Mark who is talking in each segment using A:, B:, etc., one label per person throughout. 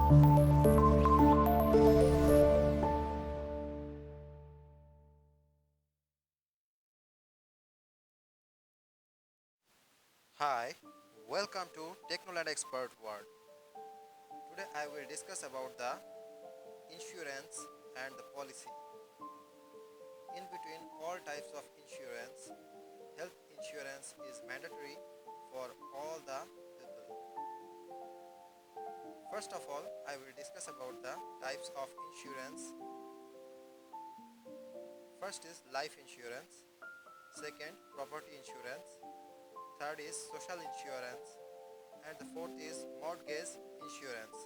A: Hi, welcome to Technoland Expert World. Today I will discuss about the insurance and the policy. In between all types of insurance, health insurance is mandatory for all the people. First of all, I will discuss about the types of insurance. First is life insurance, second property insurance, third is social insurance, and the fourth is mortgage insurance.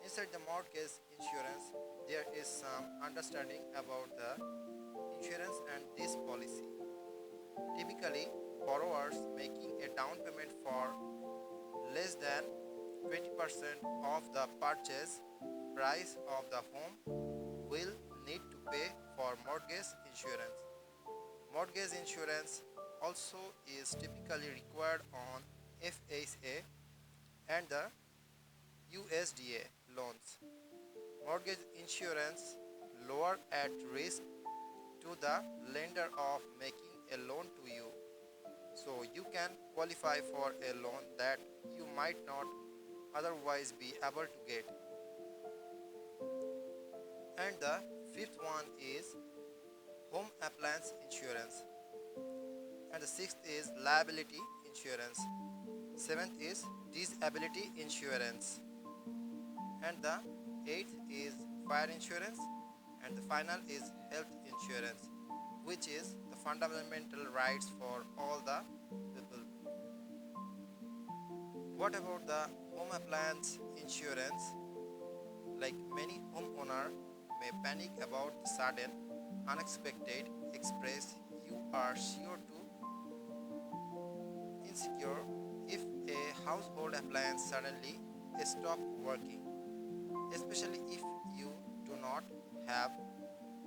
A: Inside the mortgage insurance, there is some understanding about the insurance and this policy. Typically, borrowers making a down payment for less than 20% of the purchase price of the home will need to pay for mortgage insurance. Mortgage insurance also is typically required on FHA and the USDA loans. Mortgage insurance lower at risk to the lender of making a loan to you, so you can qualify for a loan that you might not otherwise be able to get. And the fifth one is home appliance insurance, and the sixth is liability insurance, seventh is disability insurance, and the eighth is fire insurance, and the final is health insurance, which is the fundamental rights for all the people. What about the home appliance insurance? Like many homeowner may panic about the sudden unexpected express, you are sure to insecure if a household appliance suddenly stop working, especially if you do not have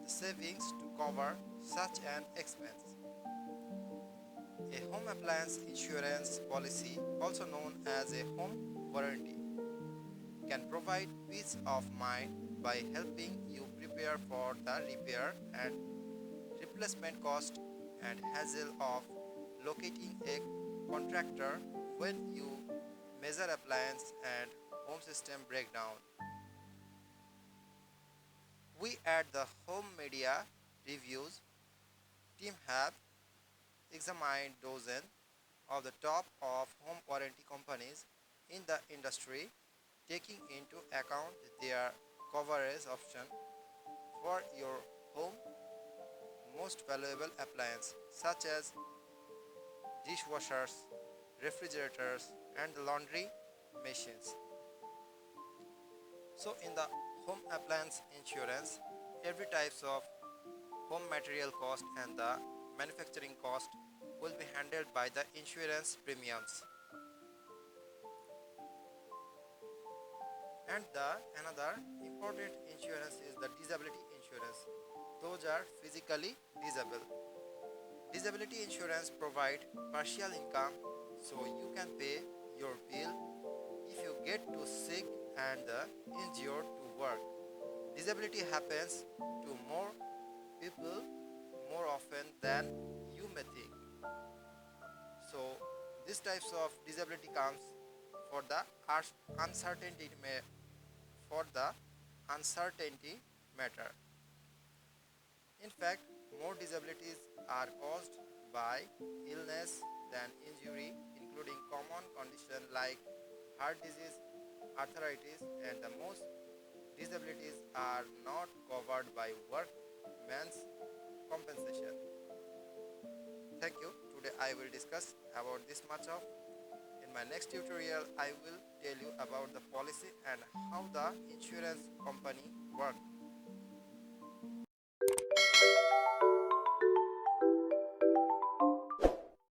A: the savings to cover such an expense. A home appliance insurance policy, also known as a home warranty, can provide peace of mind by helping you prepare for the repair and replacement cost and hassle of locating a contractor when you major appliance and home system breakdown. We at the home media reviews team have examined dozens of the top of home warranty companies in the industry, taking into account their coverage option for your home most valuable appliance such as dishwashers, refrigerators and laundry machines. So in the home appliance insurance, every types of home material cost and the manufacturing cost will be handled by the insurance premiums. And the another important insurance is the disability insurance. Those are physically disabled. Disability insurance provide partial income so you can pay your bill if you get too sick and injured to work. Disability happens to more people more often than you may think. So these types of disability comes for the uncertainty for the uncertainty matter. In fact, more disabilities are caused by illness than injury, including common conditions like heart disease, arthritis, and the most disabilities are not covered by workmen's compensation. Thank you. Today I will discuss about this much of. In my next tutorial, I will tell you about the policy and how the insurance company work.